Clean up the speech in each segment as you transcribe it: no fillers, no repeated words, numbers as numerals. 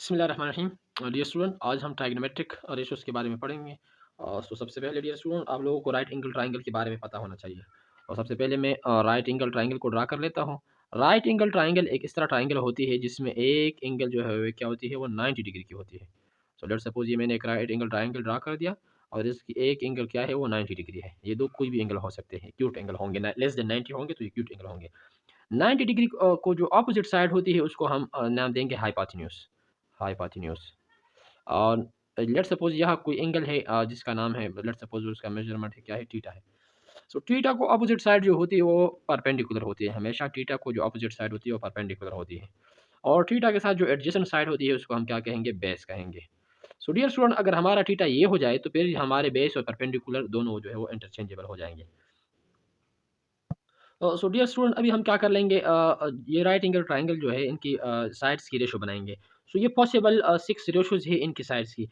बिस्मिल्लाहिर्रहमानिर्रहीम। Dear student, आज हम ट्राइग्नोमेट्रिक रेशियोज़ के बारे में पढ़ेंगे। तो सबसे पहले डियर स्टूडेंट, आप लोगों को राइट एंगल ट्रायंगल के बारे में पता होना चाहिए। और सबसे पहले मैं राइट एंगल ट्रायंगल को ड्रा कर लेता हूँ। राइट एंगल ट्रायंगल एक इस तरह ट्रायंगल होती है जिसमें एक एंगल जो है वो क्या होती है, वो 90 डिग्री की होती है। सो लेट्स सपोज़ ये मैंने एक राइट एंगल ट्रायंगल ड्रा कर दिया और इसकी एक एंगल क्या है, वो 90 डिग्री है। ये दो कोई भी एंगल हो सकते हैं, एक्यूट एंगल होंगे, न लेस देन 90 होंगे तो एक्यूट एंगल होंगे। 90 डिग्री को जो अपोज़िट साइड होती है उसको हम नाम देंगे हाइपोटेन्यूज़। हाइपोटेन्यूज़। और लेट्स सपोज़ यहाँ कोई एंगल है जिसका नाम है, लेट्स सपोज़ उसका मेज़रमेंट है, क्या है, थीटा है। सो थीटा को अपोज़िट साइड जो होती है वो परपेंडिकुलर होती है। हमेशा थीटा को जो अपोज़िट साइड होती है वो परपेंडिकुलर होती है। और थीटा के साथ जो एडजेसेंट साइड होती है उसको हम क्या कहेंगे, बेस कहेंगे। सो डियर स्टूडेंट, अगर हमारा थीटा ये हो जाए तो फिर हमारे बेस और परपेंडिकुलर दोनों जो है वो इंटरचेंजेबल हो जाएँगे। सो डियर स्टूडेंट, अभी हम क्या कर लेंगे, ये राइट एंगल ट्रायंगल जो है इनकी साइड्स की रेशो बनाएँगे। सो ये पॉसिबल 6 रेशोज़ है इनकी साइड्स की।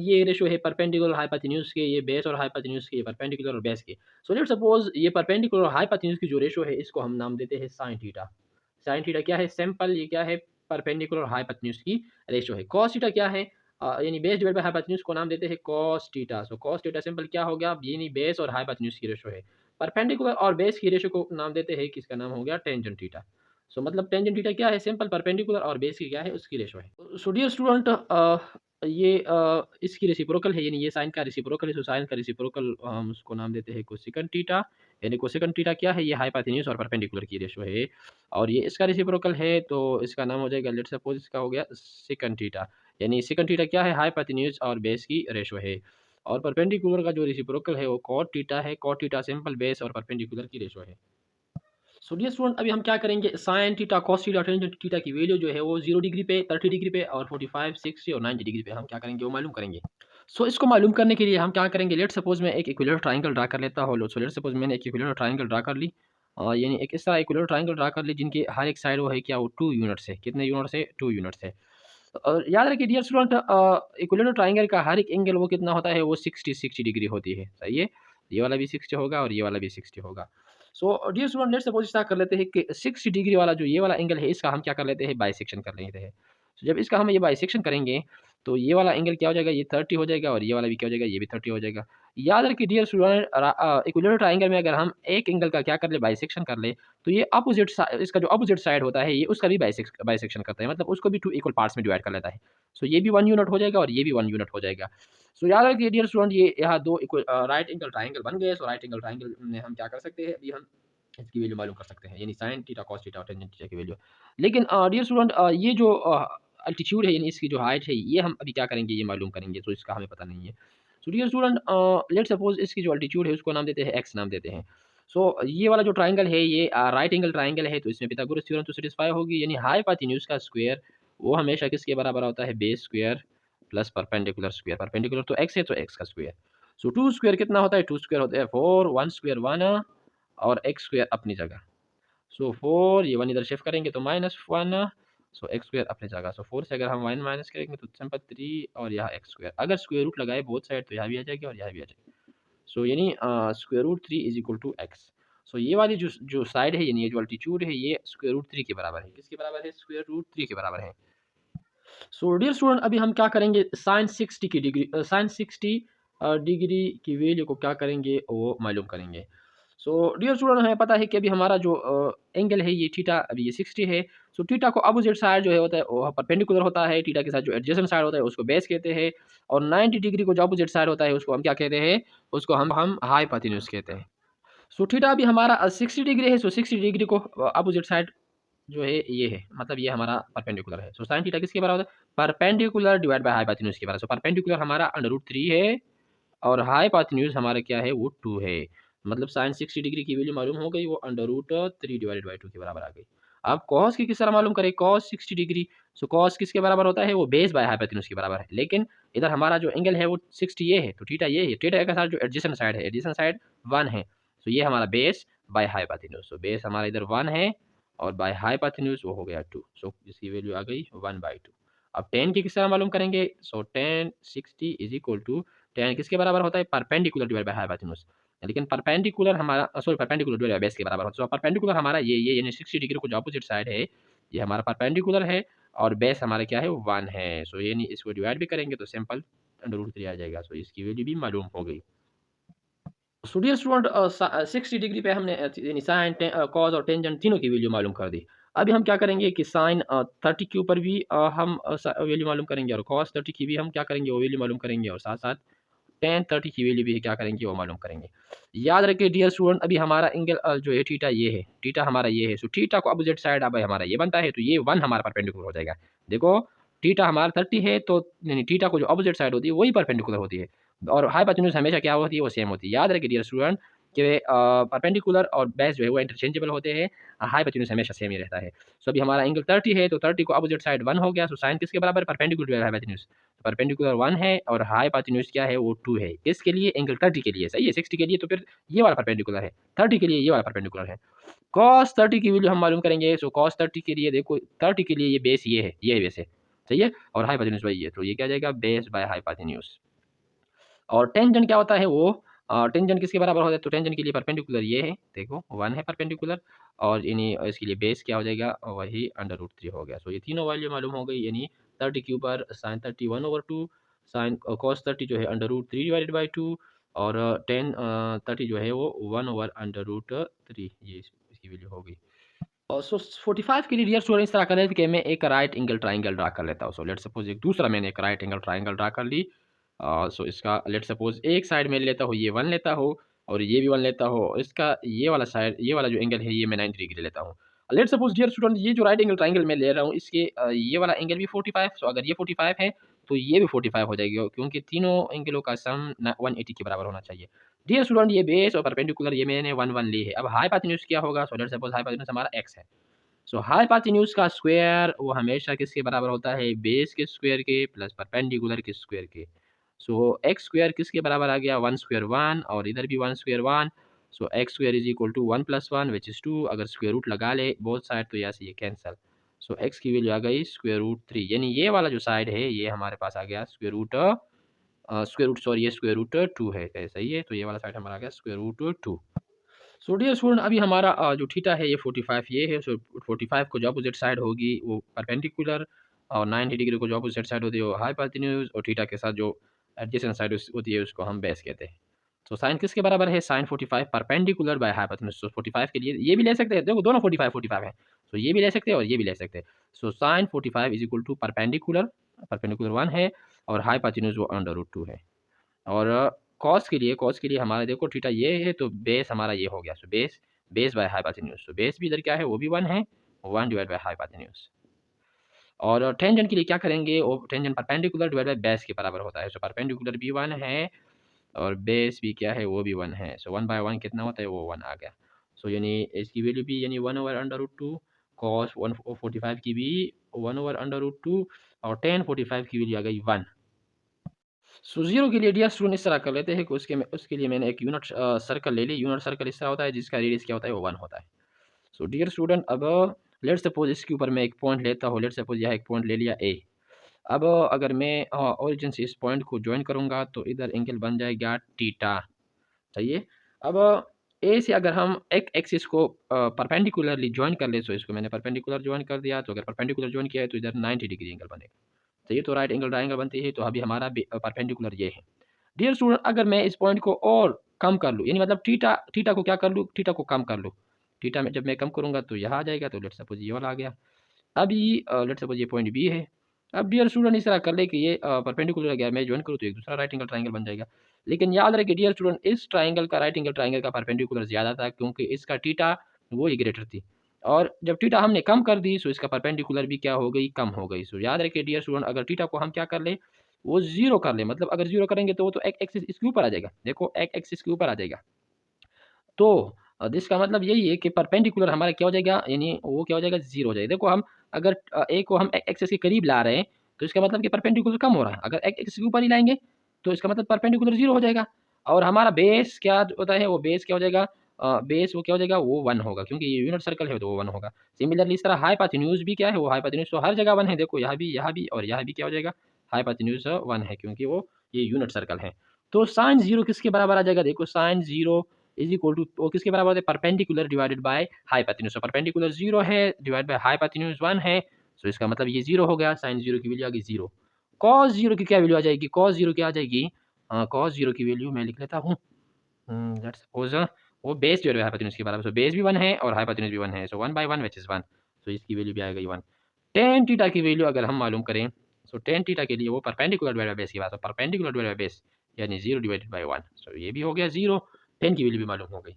ये रेशो है परपेंडिकुलर हाइपोटेन्यूज़ के, ये बेस और हाइपोटेन्यूज़ के, ये परपेंडिकुलर और बेस के। सो लेट्स सपोज़ ये परपेंडिकुलर और हाइपोटेन्यूज़ की जो रेशो है इसको हम नाम देते हैं साइन थीटा। साइन थीटा क्या है, सिंपल ये क्या है, परपेंडिकुलर और हाइपोटेन्यूज़ की रेशो है। कॉस थीटा क्या है, यानी बेस डिवाइड बाय हाइपोटेन्यूज़ को नाम देते हैं cos theta. So cos theta simple क्या हो गया, यानी बेस और हाइपोटेन्यूज़ की रेशो है। परपेंडिकुलर और बेस की रेशो को नाम देते हैं, किसका नाम हो गया, टेंजेंट थीटा। सो मतलब टेंजेंट थीटा क्या है, सिंपल परपेंडिकुलर और बेस की क्या है, उसकी रेशो है। सो डियर स्टूडेंट, ये इसकी रेसिप्रोकल है, यानी ये साइन का रेसिप्रोकल है। सो साइन का रेसिप्रोकल हम उसको नाम देते हैं कोसेकंड थीटा। यानी कोसेकंड थीटा क्या है, ये हाइपोटेन्यूज और परपेंडिकुलर की रेशो है। और ये इसका रेसिप्रोकल है तो इसका नाम हो जाएगा, लेट्स सपोज इसका हो गया सेकंड थीटा। यानी सेकंड थीटा क्या है, हाइपोटेन्यूज और बेस की रेशो है। और परपेंडिकुलर का जो रेसिप्रोकल है वो कॉट थीटा है। कॉट थीटा सिंपल बेस और परपेंडिकुलर की रेशो है। सो डियर स्टूडेंट, अभी हम क्या करेंगे, sine theta, cos theta, tangent theta की वैल्यू जो है वो 0 डिग्री पे, 30 डिग्री पे और 45, 60 और 90 डिग्री पे हम क्या करेंगे, वो मालूम करेंगे। सो इसको मालूम करने के लिए हम क्या करेंगे, लेट्स सपोज मैं एक इक्विलेटरल ट्रायंगल ड्रा कर लेता हूँ। सो लेट्स सपोज मैंने एक इक्विलेटरल ट्रायंगल ड्रा कर ली, यानी एक इस तरह इक्विलेटरल ट्रायंगल ड्रा कर ली जिनकी हर एक साइड वो है क्या, वो 2 यूनिट्स है। कितने यूनिट्स है, 2 यूनिट्स है। और याद रखिए डियर स्टूडेंट, इक्विलेटरल ट्रायंगल का हर एक एंगल वो कितना होता है, वो 60 डिग्री होती है। सही है, ये वाला भी 60 होगा और ये वाला भी 60 होगा। So dear student, let's suppose ऐसा कर लेते हैं कि 60 डिग्री वाला जो ये वाला एंगल है इसका हम क्या कर लेते हैं, बाइसेक्शन कर लेते हैं। So, जब इसका हम ये बाइसेक्शन करेंगे तो ये वाला एंगल क्या हो जाएगा, ये 30 हो जाएगा और ये वाला भी क्या हो जाएगा, ये भी 30 हो जाएगा। याद रखिए डियर स्टूडेंट, इक्विलेटरल ट्रायंगल में अगर हम एक एंगल का क्या कर ले, बाइसेक्शन कर ले, तो ये अपोजिट इसका जो अपोजिट साइड होता है ये उसका भी बाइसेक्शन करता है, मतलब उसको भी 2 इक्वल पार्ट्स में डिवाइड कर लेता है। सो ये भी 1 यूनिट हो जाएगा और ये भी 1 यूनिट हो जाएगा। सो याद रखिए डियर स्टूडेंट, ये यहाँ 2 राइट एंगल ट्रायंगल बन गए। सो राइट एंगल ट्रायंगल में हम क्या कर सकते हैं, अभी हम इसकी वैल्यू मालूम कर सकते हैं, यानी साइन थीटा, कॉस थीटा और टेंजेंट थीटा की वैल्यू। लेकिन डियर स्टूडेंट, ये जो अल्टीट्यूड है, यानी इसकी जो हाइट है, ये हम अभी क्या करेंगे, ये मालूम करेंगे, तो इसका हमें पता नहीं है। So dear student, let's suppose इसकी जो अल्टीट्यूड है उसको नाम देते हैं एक्स नाम देते हैं। सो ये वाला जो ट्रायंगल है ये राइट एंगल ट्रायंगल है, तो इसमें पिथागोरस थ्योरम तो सेटिस्फाई होगी, यानी हाइपोटेन्यूज का स्क्वायर वो हमेशा किसके बराबर होता है, base square plus perpendicular square. Perpendicular तो एक्स है तो एक्स का स्क्वायर। सो 2 स्क्वायर कितना होता है, 2 स्क्वायर होता है 4, 1 स्क्वायर 1 और एक्स स्क्वायर अपनी जगह। सो 4 ये 1 इधर शिफ्ट करेंगे तो -1, सो एक्स स्क्वायर अपनी जगह। सो 4 से अगर हम 1 माइनस करेंगे तो सिंपल 3 और यहाँ एक्स स्क्वायर। अगर स्क्वायर रूट लगाए बोथ साइड तो यहाँ भी आ जाएगी और यहाँ भी आ जाएगी। सो यानी square root 3 is equal to X. So ये वाली जो जो साइड है, यानी ये जो अल्टीट्यूड है, ये स्क्वायर रूट 3 के बराबर है। किसके बराबर है, स्क्वायर रूट 3 के बराबर है। सो डियर स्टूडेंट, अभी हम क्या करेंगे, साइन 60 की डिग्री, साइन 60 डिग्री की वैल्यू को क्या करेंगे, वो मालूम करेंगे। सो डियर स्टूडेंट, हमें पता है कि अभी हमारा जो एंगल है ये थीटा, अभी ये 60 है। सो थीटा को अपोजिट साइड जो है होता है वो परपेंडिकुलर होता है, थीटा के साथ जो एडजेसेंट साइड होता है उसको बेस कहते हैं। और 90 डिग्री को जो अपोजिट साइड होता है उसको हम क्या कहते हैं, उसको हम हाइपोटेन्यूज कहते हैं। सो थीटा अभी हमारा 60 डिग्री है। सो 60 डिग्री को अपोजिट साइड जो है ये है, मतलब ये हमारा परपेंडिकुलर है। सो साइन थीटा किसके बराबर है, परपेंडिकुलर डिवाइड बाय हाइपोटेन्यूज के बराबर। सो परपेंडिकुलर हमारा √3 है और हाइपोटेन्यूज हमारा क्या है, वो 2 है। मतलब साइन 60 डिग्री की वैल्यू मालूम हो गई, वो √3 डिवाइडेड बाय 2 के बराबर आ गई। अब कॉस की किस तरह मालूम करें, कॉस 60 डिग्री। सो कॉस किसके बराबर होता है, वो बेस बाय हाइपोटेन्यूज के बराबर है। लेकिन इधर हमारा जो एंगल है वो 60 ये है, तो थीटा ये है। थीटा के साथ जो एडजेसेंट साइड है, एडजेसेंट साइड 1 है। सो ये हमारा base by hypotenuse. So base हमारा इधर 1 है और बाय हाइपोटेन्यूज वो हो गया 2। सो इसकी वैल्यू आ गई 1/2। अब tan की किस तरह मालूम करेंगे, so tan 60 is equal to, tan किसके बराबर होता है, परपेंडिकुलर डिवाइड बाय हाइपोटेन्यूज। लेकिन परपेंडिकुलर हमारा sorry perpendicular divide by base के बराबर होता है। सो परपेंडिकुलर हमारा ये यानी 60 डिग्री को जो अपोजिट साइड है ये हमारा परपेंडिकुलर है। और बेस हमारा क्या है, 1 है। सो यानी इसको डिवाइड भी करेंगे तो सिंपल √3 आ जाएगा। सो इसकी वैल्यू भी मालूम हो गई। सो डियर स्टूडेंट 60 डिग्री पे हमने यानी साइन कॉस और टेंजेंट तीनों की वैल्यू मालूम कर दी। अभी हम क्या करेंगे कि साइन 30 के ऊपर भी हम वैल्यू मालूम करेंगे और कॉस 30 की भी हम क्या करेंगे, वो वैल्यू मालूम करेंगे और साथ साथ टेन 30 की वैल्यू भी क्या करेंगे, वो मालूम करेंगे। याद रखिए डियर स्टूडेंट, अभी हमारा एंगल जो है थीटा ये है, थीटा हमारा ये है। सो थीटा को अपोजिट साइड अब हमारा ये बनता है, तो ये 1 हमारा परपेंडिकुलर हो जाएगा। देखो थीटा हमारा 30 है, तो यानी थीटा को जो अपोजिट साइड होती है वही परपेंडिकुलर होती है, और हाइपोटेन्यूज हमेशा क्या होती है, वो सेम होती है। याद रखिए डियर स्टूडेंट कि परपेंडिकुलर और बेस जो है वो इंटरचेंजेबल होते हैं, हाइपोटेन्यूज हमेशा सेम ही रहता है। सो अभी हमारा एंगल 30 है, तो 30 को अपोजिट साइड 1 हो गया। सो साइन किसके बराबर, परपेंडिकुलर हाइपोटेन्यूज, परपेंडिकुलर 1 है और हाइपोटेन्यूज क्या है, वो 2 है। किसके लिए, एंगल 30 के लिए। सही है, 60 के लिए तो फिर ये वाला परपेंडिकुलर है, 30 के लिए ये वाला परपेंडिकुलर है। cos 30 की वैल्यू हम मालूम करेंगे। सो cos 30 के लिए देखो, 30 के लिए ये बेस ये है बेस है, सही है, और हाइपोटेन्यूज भाई ये, तो ये क्या आ जाएगा, बेस बाय हाइपोटेन्यूज। और टेंजेंट क्या होता है, वो टेंजेंट किसके बराबर होता है, तो टेंजेंट के लिए परपेंडिकुलर ये है, देखो 1 है परपेंडिकुलर, और यानी इसके लिए बेस क्या हो जाएगा, वही √3 हो गया। सो ये तीनों वैल्यू मालूम हो गई, यानी 30 के ऊपर साइन 30 1/2, साइन कॉस 30 जो है √3 डिवाइडेड बाई 2, और टेन 30 जो है वो 1/√3, ये इसकी वैल्यू हो गई। और सो 45 के लिए डियर स्टूडेंट इस तरह कर लेते कि मैं एक राइट एंगल ट्राइंगल ड्रा कर लेता हूँ। सो लेट सपोज एक दूसरा मैंने एक राइट एंगल ट्राइंगल ड्रा कर ली। सो इसका लेट सपोज एक साइड में लेता हूँ, ये 1 लेता हूँ, और ये भी 1 लेता हूँ। इसका ये वाला साइड, ये वाला जो एंगल है, ये मैं 90 डिग्री लेता हूँ। लेट सपोज डियर स्टूडेंट ये जो राइट एंगल ट्राइंगल मैं ले रहा हूँ, इसके ये वाला एंगल भी 45। सो अगर ये 45 है तो ये भी 45 हो जाएगी, क्योंकि तीनों एंगलों का सम 180 के बराबर होना चाहिए। डियर स्टूडेंट ये बेस और परपेंडिकुलर ये मैंने 1 ली है। अब हाइपोटेन्यूज क्या होगा, सो लेट सपोज हाइपोटेन्यूज हमारा x है। सो हाइपोटेन्यूज का स्क्वायर वो हमेशा किसके बराबर होता है, बेस के स्क्वायर के प्लस परपेंडिकुलर के स्क्वायर के। सो एक्स स्क्वायर किसके बराबर आ गया, 1 स्क्वायर 1, और इधर भी 1 square 1। So x square is equal to 1 + 1 which is 2। अगर स्क्वायर रूट लगा ले बोथ साइड तो यहाँ से ये कैंसिल। सो एक्स की वैल्यू आ गई √3, यानी ये वाला जो साइड है ये हमारे पास आ गया सॉरी ये √2 है, सही है, तो ये वाला साइड हमारा आ गया √2। सो डियर स्टूडेंट अभी हमारा जो थीटा है ये 45 ये है। सो 45 को जो अपोजिट साइड होगी वो परपेंडिकुलर, और 90 डिग्री को जो अपोजिट साइड होती है वो हाइपोटेन्यूज, और थीटा के साथ जो एडजेसेंट साइड होती है उसको हम बेस कहते हैं। सो साइन किसके बराबर है, साइन 45 परपेंडिकुलर बाय हाइपोटेन्यूज। सो 45 के लिए ये भी ले सकते हैं, देखो दोनों 45 45 है, तो ये भी ले सकते हैं और ये भी ले सकते हैं। So sine 45 is equal to perpendicular, perpendicular 1 है, और हाइपोटेन्यूज वो √2 है। और कॉस के लिए हमारा देखो थीटा ये है, तो बेस हमारा ये हो गया। So base by hypotenuse. So base भी इधर क्या है, वो भी 1 है, 1 डिवाइड बाय हाइपोटेन्यूज। और टेंजेंट के लिए क्या करेंगे, वो tangent perpendicular divide by base के बराबर होता है। सो परपेंडिकुलर भी 1 है और बेस भी क्या है, वो भी 1 है। सो 1/1 कितना होता है, वो 1 आ गया। सो यानी इसकी वैल्यू भी यानी 1/√2, कॉस 145 की भी 1/√2, और टेन 45 की वैल्यू आ गई 1। सो जीरो के लिए डियर स्टूडेंट इस तरह कर लेते हैं कि उसके लिए मैंने एक यूनिट सर्कल ले ली। यूनिट सर्कल इस तरह होता है जिसका रेडियस क्या होता है, वो 1 होता है। सो डियर स्टूडेंट अब लेट सपोज इसके ऊपर मैं एक पॉइंट लेता हूँ। लेट सपोज यह एक पॉइंट ले लिया ए। अब अगर मैं ओरिजिन से इस पॉइंट को ज्वाइन करूँगा तो इधर एंगल बन जाएगा थीटा, सही है। अब ए से अगर हम एक एक्सिस को परपेंडिकुलरली ज्वाइन कर ले, तो इसको मैंने परपेंडिकुलर ज्वाइन कर दिया, तो अगर परपेंडिकुलर ज्वाइन किया है तो इधर 90 डिग्री एंगल बनेगा, सही, तो राइट एंगल ट्रायंगल बनती है। तो अभी हमारा परपेंडिकुलर ये है। डियर स्टूडेंट अगर मैं इस पॉइंट को और कम कर लूँ, यानी मतलब थीटा थीटा को क्या कर लूँ, थीटा को कम कर लूँ। थीटा में जब मैं कम करूँगा तो यहाँ आ जाएगा, तो लेट सपोज ये वाला आ गया। अभी लेट सपोज ये पॉइंट बी है। अब डियर स्टूडेंट इस तरह कर ले कि ये परपेंडिकुलर गया, मैं ज्वाइन करूँ तो एक दूसरा राइट एंगल ट्रायंगल बन जाएगा। लेकिन याद रखिए डियर स्टूडेंट इस ट्रायंगल का राइट एंगल ट्रायंगल का परपेंडिकुलर ज़्यादा था, क्योंकि इसका थीटा वो ही ग्रेटर थी, और जब थीटा हमने कम कर दी सो इसका परपेंडिकुलर भी क्या हो गई, कम हो गई। सो याद रखिए डियर स्टूडेंट अगर थीटा को हम क्या कर ले, वो जीरो कर ले, मतलब अगर जीरो करेंगे तो वो तो एक एक्सिस इसके ऊपर आ जाएगा, देखो एक एक्सिस के ऊपर आ जाएगा। तो इसका मतलब यही है कि परपेंडिकुलर हमारा क्या हो जाएगा, यानी वो क्या हो जाएगा, जीरो हो जाएगा। देखो हम अगर ए को हम एक्सिस के करीब ला रहे हैं तो इसका मतलब कि परपेंडिकुलर कम हो रहा है। अगर एक एक्सिस के ऊपर ही लाएंगे तो इसका मतलब परपेंडिकुलर जीरो हो जाएगा। और हमारा बेस क्या होता है, वो बेस क्या हो जाएगा, बेस वो क्या हो जाएगा, वो 1 होगा, क्योंकि ये यूनिट सर्कल है तो वो 1 होगा। सिमिलरली इस तरह हाइपोटेन्यूज भी क्या है, वो हाइपोटेन्यूज तो हर जगह 1 है। देखो यहाँ भी और यहाँ भी क्या हो जाएगा, हाइपोटेन्यूज 1 है, क्योंकि वो ये यूनिट सर्कल है। तो साइन जीरो किसके बराबर आ जाएगा, देखो sine zero is equal to वो किसके बराबर होता है, perpendicular divided by hypotenuse. Perpendicular 0 है डिवाइड बाय हाइपोटेन्यूज 1 है। सो इसका मतलब ये 0 हो गया, साइन 0 की वैल्यू आ गई 0। कॉस 0 की क्या वैल्यू आ जाएगी? कॉस 0 क्या आ जाएगी? कॉस 0 की वैल्यू मैं लिख लेता हूँ। लेट्स सपोज़ वो बेस जो है हाइपोटेन्यूज के बराबर, सो बेस भी 1 है और हाइपोटेन्यूज भी 1 है, सो 1/1 व्हिच इज़ 1, सो इसकी वैल्यू भी आ गई 1। tan थीटा की वैल्यू अगर हम मालूम करें, सो tan थीटा के लिए वो परपेंडिकुलर डिवाइडेड बाय बेस की बात है, परपेंडिकुलर डिवाइडेड बाय बेस यानी 0 डिवाइडेड बाय 1, सो ये भी हो गया 0, tan की वैल्यू भी मालूम हो गई।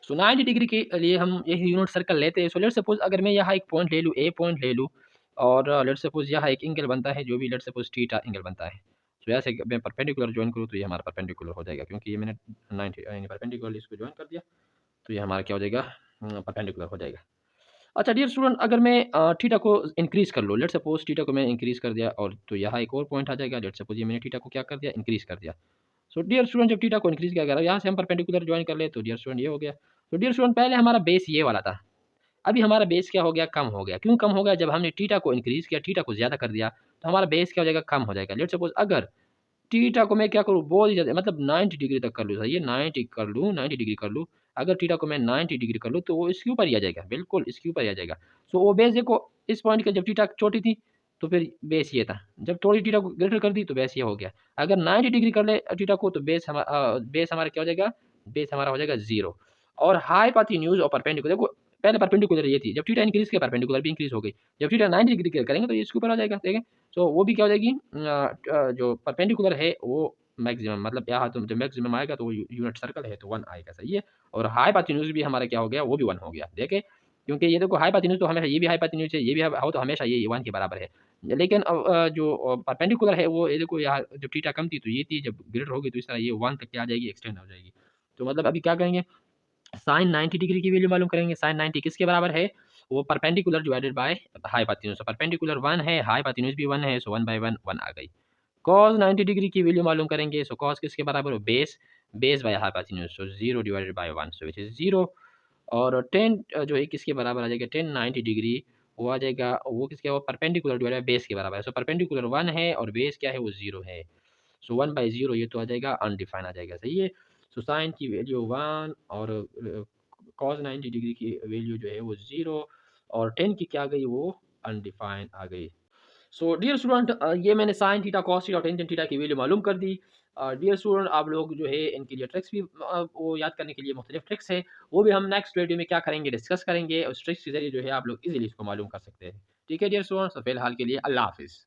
सो 90 डिग्री के लिए हम यही यूनिट सर्कल लेते हैं। सो लेट्स सपोज़ अगर मैं यहाँ एक पॉइंट ले लूँ, ए पॉइंट ले लूँ और लेट्स सपोज़ यहाँ एक एंगल बनता है, जो भी लेट्स सपोज़ थीटा एंगल बनता है। सो ऐसे मैं परपेंडिकुलर जॉइन करूँ तो ये हमारा परपेंडिकुलर हो जाएगा, क्योंकि ये मैंने 90 यानी परपेंडिकुलर इसको जॉइन कर दिया, तो ये हमारा क्या हो जाएगा? परपेंडिकुलर हो जाएगा। अच्छा डियर स्टूडेंट, अगर मैं थीटा को इंक्रीज़ कर लूँ, लेट्स सपोज़ थीटा को मैं इंक्रीज़ कर दिया और तो यहाँ एक और पॉइंट आ जाएगा, लेट्स सपोज़ ये मैंने थीटा को क्या कर दिया? इंक्रीज़ कर दिया। सो डियर स्टूडेंट, जब थीटा को इंक्रीज़ किया गया, यहाँ से हम परपेंडिकुलर जॉइन कर ले तो डियर स्टूडेंट ये हो गया। तो डियर स्टूडेंट, पहले हमारा बेस ये वाला था, अभी हमारा बेस क्या हो गया? कम हो गया। क्यों कम हो गया? जब हमने थीटा को इंक्रीज़ किया, थीटा को ज़्यादा कर दिया, तो हमारा बेस क्या हो जाएगा? कम हो जाएगा। लेट्स सपोज़ अगर थीटा को मैं क्या करूँ? बहुत ही ज़्यादा मतलब 90 डिग्री तक कर लूँ, सही है, 90 कर लूँ, 90 डिग्री कर लूँ। अगर थीटा को मैं 90 डिग्री कर लूँ, तो वो इसके ऊपर ही आ जाएगा, बिल्कुल इसके ऊपर ही आ जाएगा। सो वो बेस देखो, इस पॉइंट का जब थीटा छोटी थी, तो फिर बेस ये था। जब थोड़ी थीटा को ग्रेटर कर दी, तो बेस ये हो गया। अगर 90 डिग्री कर ले थीटा को, तो बेस हमारा क्या हो जाएगा? बेस हमारा हो जाएगा 0। और हाइपोटेन्यूज और परपेंडिकुलर देखो, पहले परपेंडिकुलर ये थी, जब थीटा इंक्रीज़ किया, परपेंडिकुलर भी इंक्रीज़ हो गई। जब थीटा 90 डिग्री करेंगे, तो ये इसके ऊपर आ जाएगा, देखें। सो वो भी क्या हो जाएगी? जो परपेंडिकुलर है वो मैक्सिमम, मतलब यहाँ तो जब मैक्सिमम आएगा तो वो यूनिट सर्कल है तो 1 आएगा, सही है। और हाइपोटेन्यूज भी हमारा क्या हो गया? वो भी 1 हो गया, देखें। क्योंकि ये देखो हाइपोटेन्यूज तो हमेशा ये भी हाइपोटेन्यूज है, ये भी हो तो हमेशा ये 1 के बराबर है। लेकिन जो परपेंडिकुलर है वो ये देखो, यहाँ जब थीटा कम थी तो ये थी, जब ग्रेटर होगी तो इस तरह ये 1 तक क्या आ जाएगी? एक्सटेंड हो जाएगी। तो मतलब अभी क्या करेंगे? साइन 90 डिग्री की वैल्यू मालूम करेंगे। साइन 90 किसके बराबर है? वो perpendicular divided by hypotenuse. So perpendicular 1 है, हाइपोटेन्यूज भी 1 है, सो 1/1 1 आ गई। कॉस 90 डिग्री की वैल्यू मालूम करेंगे। सो कॉस किसके बराबर हो? Base, base by hypotenuse, so 0 divided by 1, so which is 0। और 10 जो है किसके बराबर आ जाएगा? 10 90 डिग्री वो आ जाएगा, वो किसके? वो परपेंडिकुलर डिवाइडेड बाय बेस के बराबर है। सो परपेंडिकुलर 1 है और बेस क्या है? वो 0 है। सो 1/0 ये तो आ जाएगा अनडिफाइन आ जाएगा, सही है। सो साइन की वैल्यू 1 और कॉस 90 डिग्री की वैल्यू जो है वो 0 और 10 की क्या आ गई? वो अनडिफाइन आ गई। सो डियर स्टूडेंट, ये मैंने साइन थीटा, कॉस थीटा और टेन थीटा की वैल्यू मालूम कर दी। डियर स्टूडेंट, आप लोग जो है इनके लिए ट्रिक्स भी वो याद करने के लिए मुख्तलिफ ट्रिक्स है, वो भी हम नेक्स्ट वीडियो में क्या करेंगे? डिस्कस करेंगे। उस ट्रिक्स के ज़रिए जो है आप लोग इजीली इसको मालूम कर सकते हैं। ठीक है डियर स्टूडेंट्स, तो फिलहाल के लिए अल्लाह हाफ़िज़।